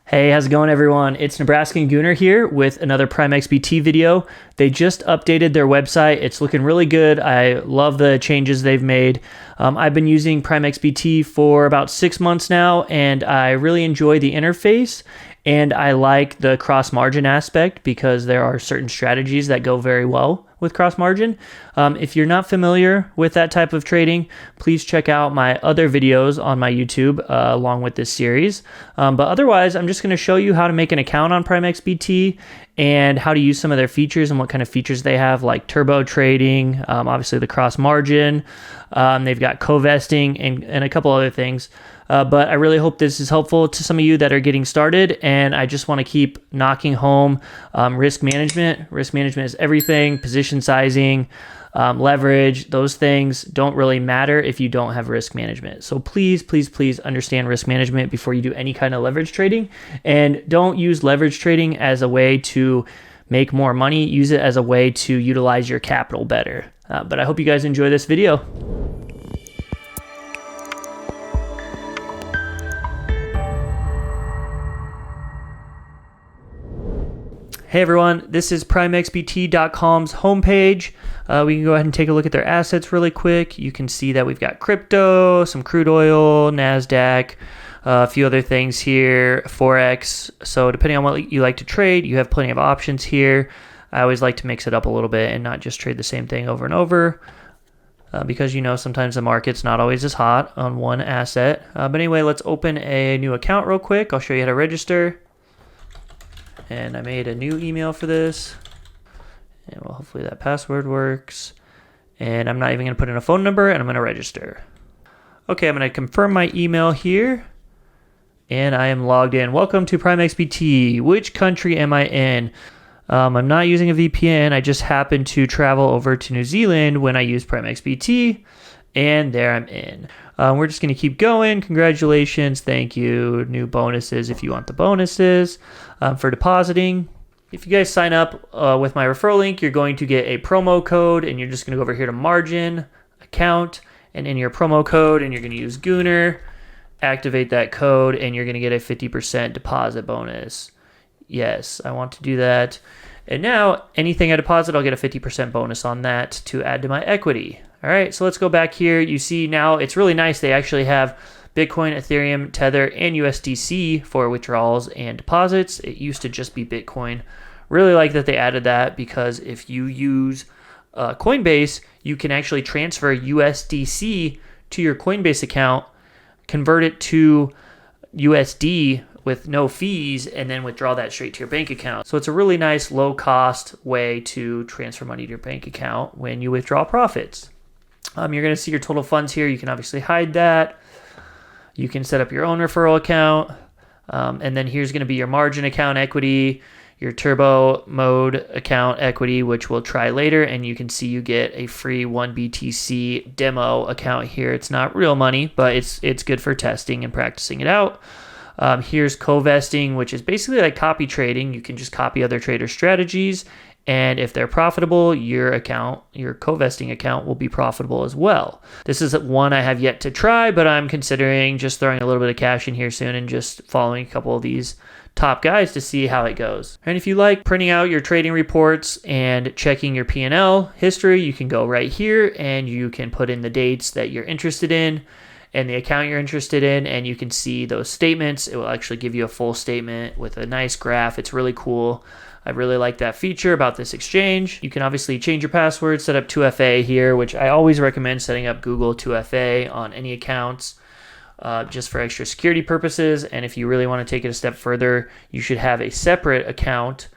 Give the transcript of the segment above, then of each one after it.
Hey, how's it going, everyone? It's Nebraskan Gooner here with another PrimeXBT video. They just updated their website. It's looking really good. I love the changes they've made. I've been using PrimeXBT for about 6 months now, and I really enjoy the interface. And I like the cross margin aspect because there are certain strategies that go very well with cross margin. If you're not familiar with that type of trading, please check out my other videos on my YouTube along with this series. But otherwise, I'm just going to show you how to make an account on PrimeXBT and how to use some of their features and what kind of features they have, like turbo trading, obviously the cross margin. They've got CoVesting and a couple other things. But I really hope this is helpful to some of you that are getting started, and I just want to keep knocking home risk management. Risk management is everything. Position sizing, leverage, those things don't really matter if you don't have risk management. So please, please, please understand risk management before you do any kind of leverage trading, and don't use leverage trading as a way to make more money. Use it as a way to utilize your capital better. But I hope you guys enjoy this video. Hey everyone, this is PrimeXBT.com's homepage. We can go ahead and take a look at their assets really quick. You can see that we've got crypto, some crude oil, NASDAQ, a few other things here, forex. So depending on what you like to trade, you have plenty of options here. I always like to mix it up a little bit and not just trade the same thing over and over. Because sometimes the market's not always as hot on one asset. But anyway, let's open a new account real quick. I'll show you how to register. And I made a new email for this. And well, hopefully that password works. And I'm not even going to put in a phone number, and I'm going to register. Okay, I'm going to confirm my email here. And I am logged in. Welcome to PrimeXBT. Which country am I in? I'm not using a VPN. I just happened to travel over to New Zealand when I used PrimeXBT. And there I'm in. We're just going to keep going. Congratulations. Thank you. New bonuses if you want the bonuses. For depositing, if you guys sign up with my referral link, you're going to get a promo code, and you're just going to go over here to margin, account, and in your promo code, and you're going to use Gooner, activate that code, and you're going to get a 50% deposit bonus. Yes, I want to do that. And now anything I deposit, I'll get a 50% bonus on that to add to my equity. All right, so let's go back here. You see now it's really nice. They actually have Bitcoin, Ethereum, Tether, and USDC for withdrawals and deposits. It used to just be Bitcoin. Really like that they added that, because if you use Coinbase, you can actually transfer USDC to your Coinbase account, convert it to USD with no fees, and then withdraw that straight to your bank account. So it's a really nice low-cost way to transfer money to your bank account when you withdraw profits. You're going to see your total funds here. You can obviously hide that. You can set up your own referral account. And then here's going to be your margin account equity, your turbo mode account equity, which we'll try later. And you can see you get a free 1BTC demo account here. It's not real money, but it's good for testing and practicing it out. Here's CoVesting, which is basically like copy trading. You can just copy other traders' strategies, and if they're profitable, your CoVesting account will be profitable as well. This is one I have yet to try, but I'm considering just throwing a little bit of cash in here soon and just following a couple of these top guys to see how it goes. And if you like printing out your trading reports and checking your P&L history, you can go right here and you can put in the dates that you're interested in and the account you're interested in, and you can see those statements. It will actually give you a full statement with a nice graph. It's really cool. I really like that feature about this exchange. You can obviously change your password, set up 2FA here, which I always recommend setting up Google 2FA on any accounts just for extra security purposes. And if you really want to take it a step further, you should have a separate account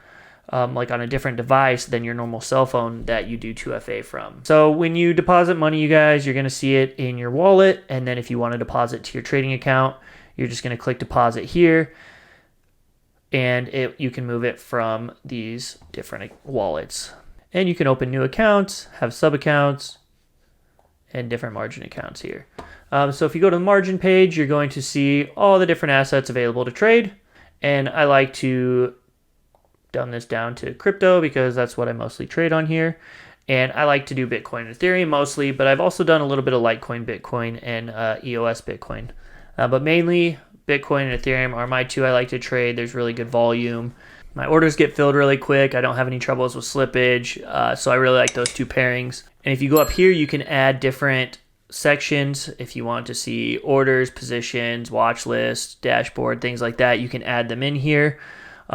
like on a different device than your normal cell phone that you do 2FA from. So when you deposit money, you guys, you're going to see it in your wallet. And then if you want to deposit to your trading account, you're just going to click deposit here. And you can move it from these different wallets. And you can open new accounts, have sub-accounts, and different margin accounts here. So if you go to the margin page, you're going to see all the different assets available to trade. And I like to dumb this down to crypto because that's what I mostly trade on here. And I like to do Bitcoin and Ethereum mostly, but I've also done a little bit of Litecoin Bitcoin and EOS Bitcoin. But mainly Bitcoin and Ethereum are my two I like to trade. There's really good volume. My orders get filled really quick. I don't have any troubles with slippage. So I really like those two pairings. And if you go up here, you can add different sections. If you want to see orders, positions, watch list, dashboard, things like that, you can add them in here.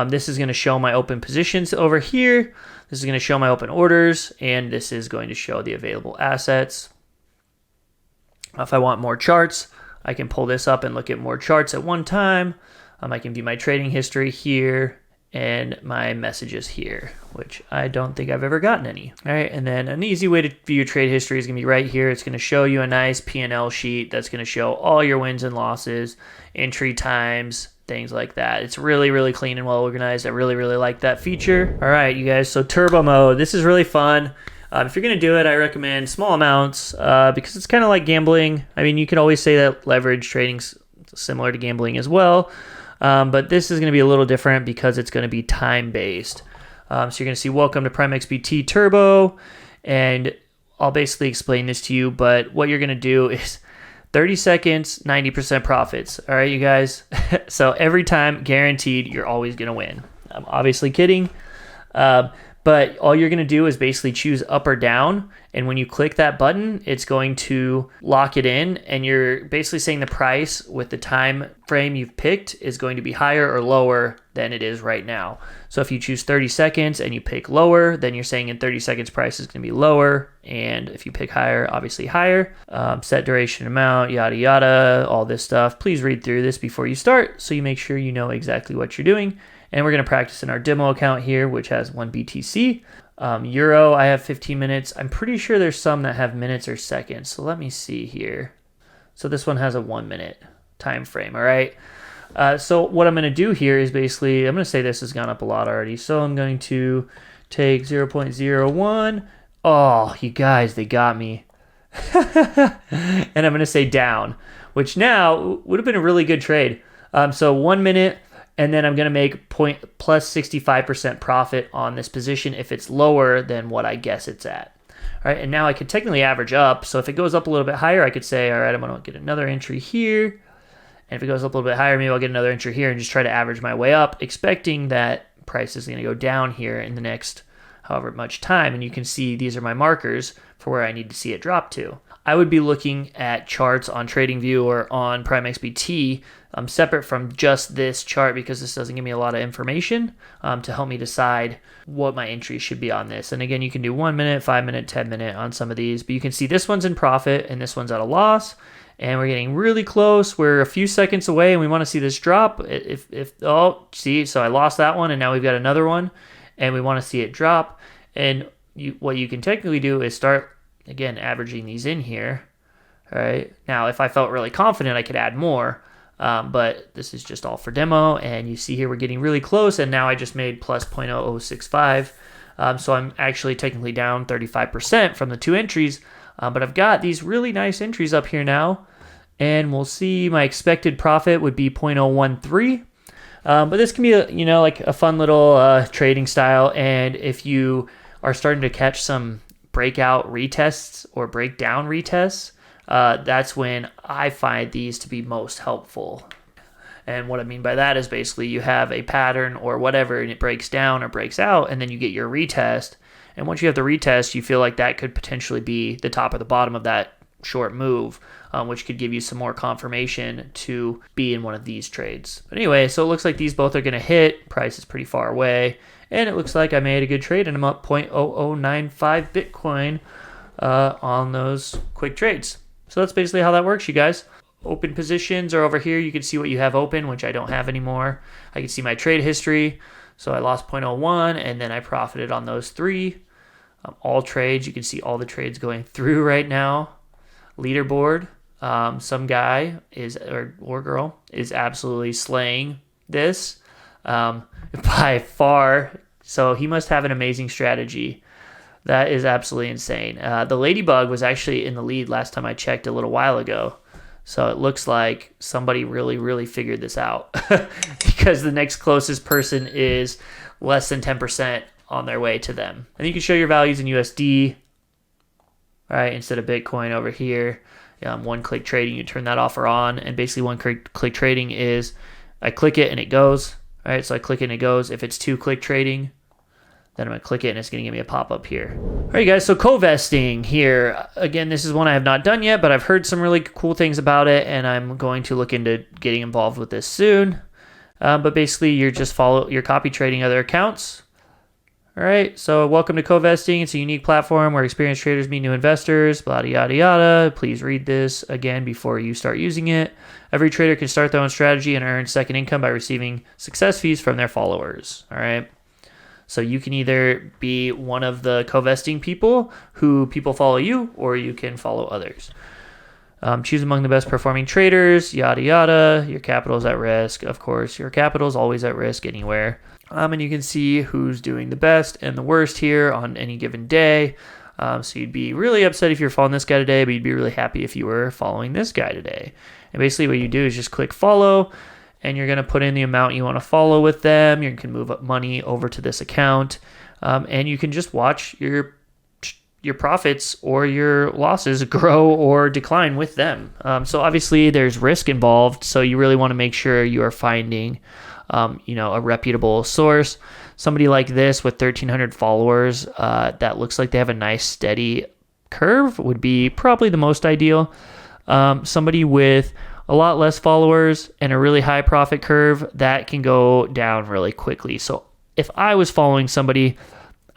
This is going to show my open positions over here. This is going to show my open orders, and this is going to show the available assets. If I want more charts, I can pull this up and look at more charts at one time. I can view my trading history here and my messages here, which I don't think I've ever gotten any. All right, and then an easy way to view your trade history is going to be right here. It's going to show you a nice P&L sheet that's going to show all your wins and losses, entry times, things like that. It's really, really clean and well organized. I really, really like that feature. All right, you guys, so turbo mode. This is really fun. If you're going to do it, I recommend small amounts because it's kind of like gambling. I mean, you could always say that leverage trading's similar to gambling as well. But this is going to be a little different because it's going to be time-based. So you're going to see welcome to PrimeXBT Turbo, and I'll basically explain this to you, but what you're going to do is 30 seconds, 90% profits. All right, you guys? So every time, guaranteed, you're always going to win. I'm obviously kidding. But all you're going to do is basically choose up or down. And when you click that button, it's going to lock it in. And you're basically saying the price with the time frame you've picked is going to be higher or lower than it is right now. So if you choose 30 seconds and you pick lower, then you're saying in 30 seconds price is going to be lower. And if you pick higher, obviously higher. Set duration amount, yada, yada, all this stuff. Please read through this before you start so you make sure you know exactly what you're doing. And we're going to practice in our demo account here, which has 1 BTC. Euro, I have 15 minutes. I'm pretty sure there's some that have minutes or seconds. So let me see here. So this one has a 1 minute time frame, all right? So what I'm going to do here is basically, I'm going to say this has gone up a lot already. So I'm going to take 0.01. Oh, you guys, they got me. And I'm going to say down, which now would have been a really good trade. So 1 minute. And then I'm going to make plus 65% profit on this position if it's lower than what I guess it's at. All right, and now I could technically average up. So if it goes up a little bit higher, I could say, all right, I'm going to get another entry here. And if it goes up a little bit higher, maybe I'll get another entry here and just try to average my way up, expecting that price is going to go down here in the next however much time. And you can see these are my markers for where I need to see it drop to. I would be looking at charts on TradingView or on PrimeXBT separate from just this chart because this doesn't give me a lot of information to help me decide what my entries should be on this. And again, you can do 1 minute, 5 minute, 10 minute on some of these, but you can see this one's in profit and this one's at a loss. And we're getting really close. We're a few seconds away and we want to see this drop. See, so I lost that one and now we've got another one and we want to see it drop. And what you can technically do is start, again, averaging these in here. All right. Now, if I felt really confident, I could add more. But this is just all for demo. And you see here we're getting really close. And now I just made plus 0.0065. So I'm actually technically down 35% from the two entries. But I've got these really nice entries up here now. And we'll see my expected profit would be 0.013. But this can be, like a fun little trading style. And if you are starting to catch some breakout retests or breakdown retests, that's when I find these to be most helpful. And what I mean by that is basically you have a pattern or whatever and it breaks down or breaks out and then you get your retest. And once you have the retest, you feel like that could potentially be the top or the bottom of that short move, which could give you some more confirmation to be in one of these trades. But anyway, so it looks like these both are going to hit. Price is pretty far away. And it looks like I made a good trade and I'm up 0.0095 Bitcoin on those quick trades. So that's basically how that works, you guys. Open positions are over here. You can see what you have open, which I don't have anymore. I can see my trade history. So I lost 0.01 and then I profited on those three. All trades, you can see all the trades going through right now. Leaderboard, some guy or girl is absolutely slaying this by far. So he must have an amazing strategy. That is absolutely insane. The Ladybug was actually in the lead last time I checked a little while ago. So it looks like somebody really, really figured this out because the next closest person is less than 10% on their way to them. And you can show your values in USD, right, instead of Bitcoin over here. one-click trading, you turn that off or on. And basically one-click trading is I click it and it goes. All right, so I click it and it goes. If it's two-click trading, then I'm going to click it and it's going to give me a pop-up here. All right, guys, so CoVesting here. Again, this is one I have not done yet, but I've heard some really cool things about it, and I'm going to look into getting involved with this soon. But basically, you're copy trading other accounts. All right, so welcome to CoVesting. It's a unique platform where experienced traders meet new investors, yada, yada, yada. Please read this again before you start using it. Every trader can start their own strategy and earn second income by receiving success fees from their followers. All right. So you can either be one of the CoVesting people who people follow you, or you can follow others. Choose among the best performing traders, yada, yada. Your capital is at risk. Of course, your capital is always at risk anywhere. And you can see who's doing the best and the worst here on any given day. So you'd be really upset if you're following this guy today, but you'd be really happy if you were following this guy today. And basically what you do is just click follow, and you're going to put in the amount you want to follow with them. You can move up money over to this account, and you can just watch your profits or your losses grow or decline with them. So obviously there's risk involved, so you really want to make sure you are finding a reputable source. Somebody like this with 1,300 followers that looks like they have a nice steady curve would be probably the most ideal. Somebody with a lot less followers and a really high profit curve, that can go down really quickly. So if I was following somebody,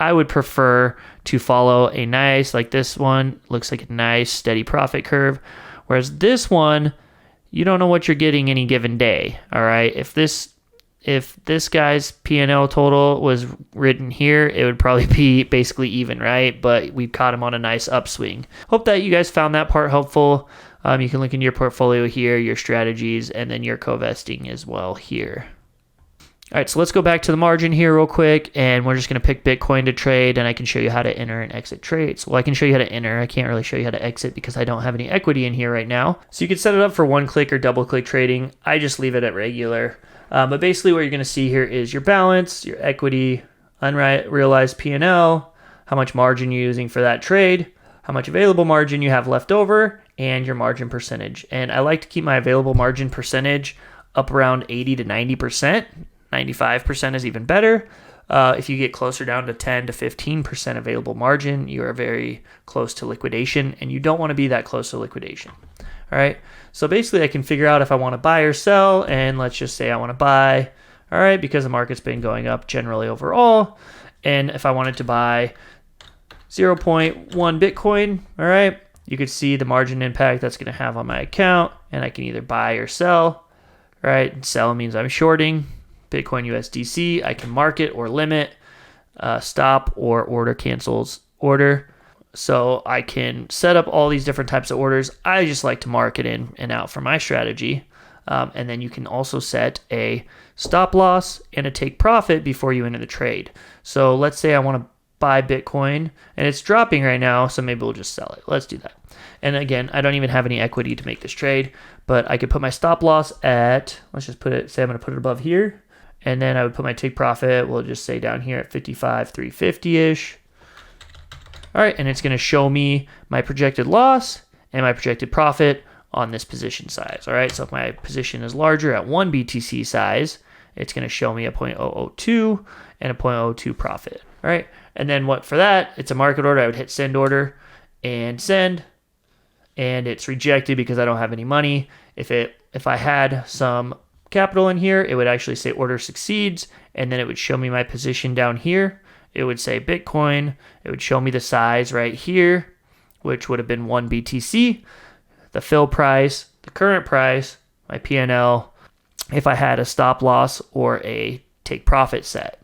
I would prefer to follow a nice, like this one, looks like a nice steady profit curve. Whereas this one, you don't know what you're getting any given day. All right. If this guy's P&L total was written here, it would probably be basically even, right? But we've caught him on a nice upswing. Hope that you guys found that part helpful. You can look into your portfolio here, your strategies, and then your CoVesting as well here. All right, so let's go back to the margin here real quick, and we're just going to pick Bitcoin to trade, and I can show you how to enter and exit trades. Well, I can show you how to enter. I can't really show you how to exit because I don't have any equity in here right now. So you can set it up for one-click or double-click trading. I just leave it at regular. But basically what you're going to see here is your balance, your equity, unrealized P&L, how much margin you're using for that trade, how much available margin you have left over, and your margin percentage. And I like to keep my available margin percentage up around 80 to 90%. 95% is even better. If you get closer down to 10 to 15% available margin, you are very close to liquidation, and you don't want to be that close to liquidation. All right. So basically I can figure out if I want to buy or sell, and let's just say I want to buy, all right, because the market's been going up generally overall. And if I wanted to buy 0.1 Bitcoin, all right, you could see the margin impact that's going to have on my account, and I can either buy or sell, right? And sell means I'm shorting Bitcoin USDC. I can market or limit, stop or order cancels order. So I can set up all these different types of orders. I just like to market in and out for my strategy. And then you can also set a stop loss and a take profit before you enter the trade. So let's say I want to buy Bitcoin and it's dropping right now, so maybe we'll just sell it. Let's do that. And again, I don't even have any equity to make this trade, but I could put my stop loss at, let's just say I'm going to put it above here. And then I would put my take profit, we'll just say down here at 55,350-ish. All right, and it's going to show me my projected loss and my projected profit on this position size. All right, so if my position is larger at 1 BTC size, it's going to show me a 0.002 and a 0.02 profit. All right, and then what for that? It's a market order. I would hit send order and send, and it's rejected because I don't have any money. If I had some capital in here, it would actually say order succeeds, and then it would show me my position down here. It would say Bitcoin. It would show me the size right here, which would have been 1 BTC, the fill price, the current price, my P&L, if I had a stop loss or a take profit set.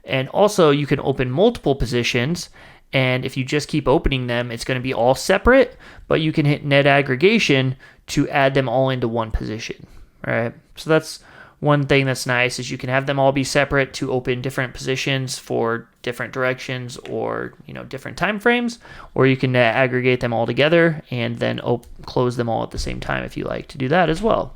And also you can open multiple positions, and if you just keep opening them, it's going to be all separate, but you can hit net aggregation to add them all into one position. All right. So that's one thing that's nice, is you can have them all be separate to open different positions for different directions or different time frames, or you can aggregate them all together and then close them all at the same time if you like to do that as well.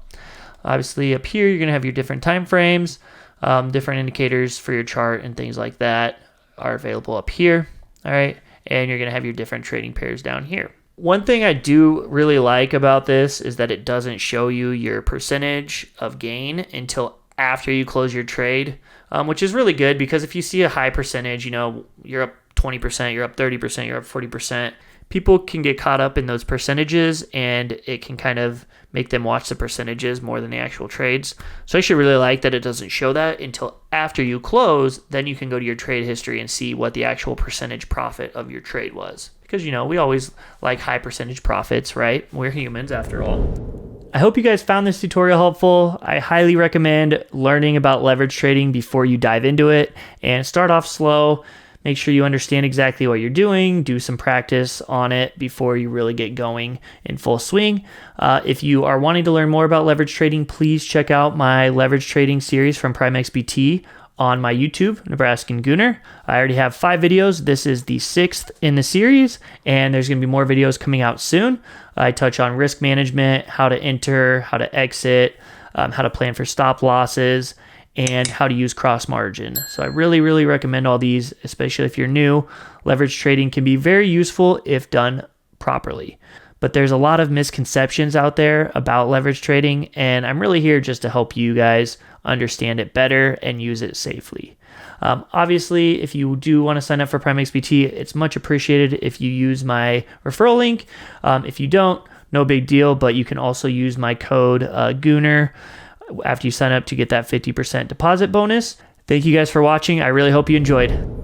Obviously up here you're going to have your different time frames, different indicators for your chart and things like that are available up here. All right, and you're going to have your different trading pairs down here. One thing I do really like about this is that it doesn't show you your percentage of gain until after you close your trade, which is really good because if you see a high percentage, you're up 20%, you're up 30%, you're up 40%, people can get caught up in those percentages and it can kind of make them watch the percentages more than the actual trades. So I actually really like that it doesn't show that until after you close. Then you can go to your trade history and see what the actual percentage profit of your trade was. Because, we always like high percentage profits, right? We're humans after all. I hope you guys found this tutorial helpful. I highly recommend learning about leverage trading before you dive into it and start off slow. Make sure you understand exactly what you're doing. Do some practice on it before you really get going in full swing. If you are wanting to learn more about leverage trading, please check out my leverage trading series from PrimeXBT on my YouTube, Nebraskan Gooner. I already have 5 videos. This is the 6th in the series, and there's going to be more videos coming out soon. I touch on risk management, how to enter, how to exit, how to plan for stop losses, and how to use cross margin. So I really, really recommend all these, especially if you're new. Leverage trading can be very useful if done properly. But there's a lot of misconceptions out there about leverage trading, and I'm really here just to help you guys understand it better and use it safely. Obviously, if you do want to sign up for PrimeXBT, it's much appreciated if you use my referral link. If you don't, no big deal, but you can also use my code Gooner after you sign up to get that 50% deposit bonus. Thank you guys for watching. I really hope you enjoyed.